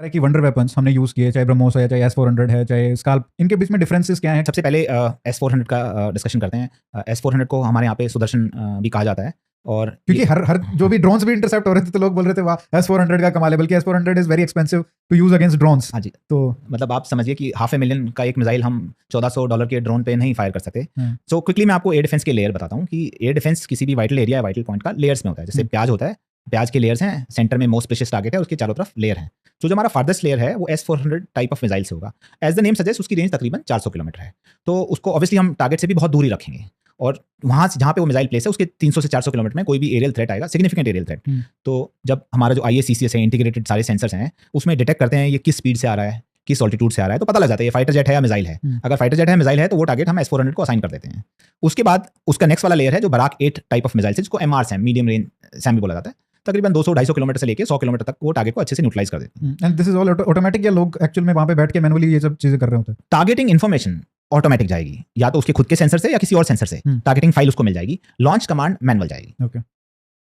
तरह की wonder weapons हमने यूज़ किए, चाहे ब्रह्मोस है, चाहे S-400 है, चाहे स्काल्प, इनके बीच में डिफरेंसेस क्या हैं? सबसे पहले S-400 का डिस्कशन करते हैं। S-400 को हमारे यहाँ पे सुदर्शन भी कहा जाता है। और क्योंकि हर जो भी ड्रोन्स भी इंटरसेप्ट हो रहे थे तो लोग बोल रहे थे वाह S-400 का कमाल है, बल्कि S-400 is very expensive to use against drones. हाँ जी, तो मतलब आप समझिए कि $500,000 का एक मिसाइल हम $1400 के ड्रोन पे नहीं फायर कर सकते। सो क्विकली मैं आपको एयर डिफेंस के लेयर बताता हूँ कि एयर डिफेंस किसी भी वाइटल एरिया या वाइटल पॉइंट का लेयर्स में होता है। जैसे प्याज होता है, प्याज के लेयर्स हैं, सेंटर में मोस्ट प्रेशियस टारगेट है, उसके चारों तरफ लेयर है। तो जो हमारा फार्देस्ट लेयर है वो S-400 टाइप ऑफ मिसाइल से होगा। एज द नेम सजेस्ट उसकी रेंज तकरीबन 400 किलोमीटर है। तो उसको ऑब्वियसली हम टारगेट से भी बहुत दूर ही रखेंगे, और वहाँ से जहाँ पे वो मिसाइल प्लेस है उसके 300 से 400 किलोमीटर में कोई भी एरियल थ्रेट आएगा, सिग्निफिकेंट एरियल थ्रेट, तो जब हमारा जो IACCS है, इंटीग्रेटेड सारे सेंसर्स हैं, उसमें डिटेक्ट करते हैं ये किस स्पीड से आ रहा है, किस ऑल्टीट्यूड से आ रहा है, तो पता लग जाता है ये फाइटर जेट है या मिसाइल है। अगर फाइटर जेट है, मिसाइल है, तो वो टारगेट हम S-400 को असाइन कर देते हैं। उसके बाद उसका नेक्स्ट वाला लेयर है जो बराक 8 टाइप ऑफ मिसाइल है, जिसको MRs हैं, मीडियम रेंज सैम भी बोला जाता है। तकरीबन 200-250 किलोमीटर से लेके 100 किलोमीटर तक वो टारगेट को अच्छे से न्यूट्रलाइज कर देते हैं। And this is all automatic, या लोग एक्चुअल में वहाँ पे बैठ के मैनुअली ये सब चीजें कर रहे होते हैं? टारगेटिंग इन्फॉर्मेशन ऑटोमेटिक जाएगी, या तो उसके खुद के सेंसर से या किसी और सेंसर से टारगेटिंग फाइल उसको मिल जाएगी। लॉन्च कमांड मैनुअल जाएगी। ओके।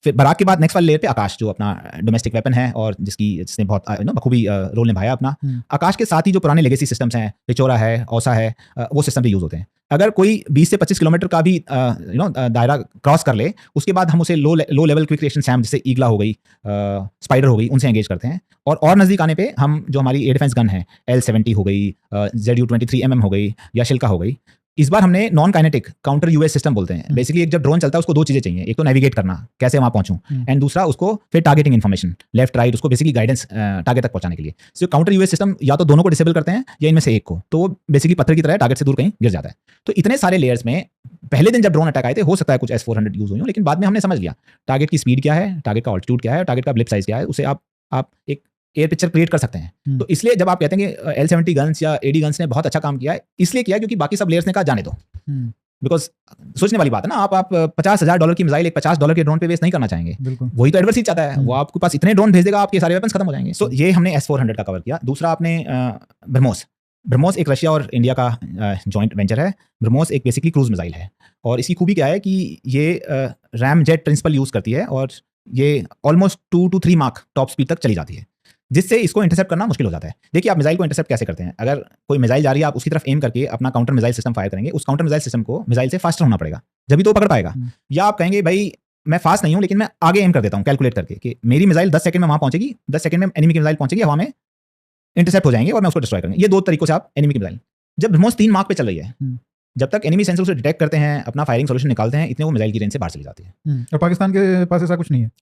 फिर बराक के बाद नेक्स्ट वाले लेयर पे आकाश, जो अपना डोमेस्टिक वेपन है और जिसने बहुत बखूबी रोल निभाया अपना। आकाश के साथ ही जो पुराने लेगेसी सिस्टम्स हैं, पिचोरा है, औसा है, वो सिस्टम भी यूज होते हैं। अगर कोई 20 से 25 किलोमीटर का भी दायरा क्रॉस कर ले, उसके बाद हम उसे low level quick reaction Sam, जैसे ईगला हो गई, स्पाइडर हो गई, उनसे एंगेज करते हैं। और नज़दीक आने पे हम जो हमारी एयर डिफेंस गन है, L-70 हो गई, ZU-23mm हो गई, या शिल्का हो गई, इस बार हमने non kinetic counter US system बोलते हैं। बेसिकली एक जब ड्रोन चलता है उसको दो चीजें चाहिए, एक तो नेविगेट करना, कैसे वहां पहुंचूं, एंड दूसरा उसको फिर टारगेटिंग इन्फॉर्मेशन, लेफ्ट राइट, उसको बेसिकली गाइडेंस टारगेट तक पहुंचाने के लिए। सो काउंटर यूएस सिस्टम या तो दोनों को डिसेबल करते हैं या इनमें से एक को, तो वो बेसिकली पत्थर की तरह टारगेट से दूर कहीं गिर जाता है। तो इतने सारे लेयर्स में पहले दिन जब ड्रोन अटैक आए थे, हो सकता है कुछ S-400 यूज हुई हो, लेकिन बाद में हमने समझ लिया टारगेट की स्पीड क्या है, टारगेट का ऑल्टीट्यूड क्या है, टारगेट का ब्लिप साइज क्या है, उसे आप एक एयर पिक्चर क्रिएट कर सकते हैं। तो इसलिए जब आप कहते हैं कि L-70 गन्स या AD गन्स ने बहुत अच्छा काम किया है, इसलिए किया क्योंकि बाकी सब लेयर्स ने कहा जाने दो। बिकॉज सोचने वाली बात है ना, आप $50,000 की मिसाइल एक $50 के ड्रोन पे वेस्ट नहीं करना चाहेंगे। वही तो एडवर्सरी चाहता है, वो आपके पास इतने ड्रोन भेज देगा, आपके सारे वेपन्स खत्म हो जाएंगे। सो ये हमने S-400 का कवर किया। दूसरा आपने ब्रह्मोस एक रशिया और इंडिया का जॉइंट वेंचर है। ब्रह्मोस एक बेसिकली क्रूज मिसाइल है, और इसकी खूबी क्या है कि ये रैम जेट प्रिंसिपल यूज करती है, और ये almost 2 to 3 mark top speed तक चली जाती है, जिससे इसको इंटरसेप्ट करना मुश्किल हो जाता है। देखिए, आप मिसाइल को इंटरसेप्ट कैसे करते हैं? अगर कोई मिसाइल जा रही है, आप उसकी तरफ एम करके अपना काउंटर मिसाइल सिस्टम फायर करेंगे, उस काउंटर मिसाइल सिस्टम को मिसाइल से फास्टर होना पड़ेगा, जब तो वो पकड़ पाएगा। या आप कहेंगे भाई मैं फास्ट नहीं हूं, लेकिन मैं आगे एम कर देता हूं कैलकुलेट करके कि मेरी मिसाइल 10 सेकंड में वहां पहुंचेगी, 10 सेकंड में एनिमी की मिसाइल पहुंचेगी, हवा में इंटरसेप्ट हो जाएंगे और मैं उसको डिस्ट्रॉय करेंगे। ये दो तरीकों से आप एनिमी की मिसाइल, जब ब्रह्मोस 3 मार्क पे चल रही है, जब तक एनिमी सेंसर उसे डिटेक्ट करते हैं, अपना फायरिंग सोल्यूशन निकालते हैं, इतने वो मिसाइल की रेंज से बाहर चली जाती है। और पाकिस्तान के पास ऐसा कुछ नहीं है।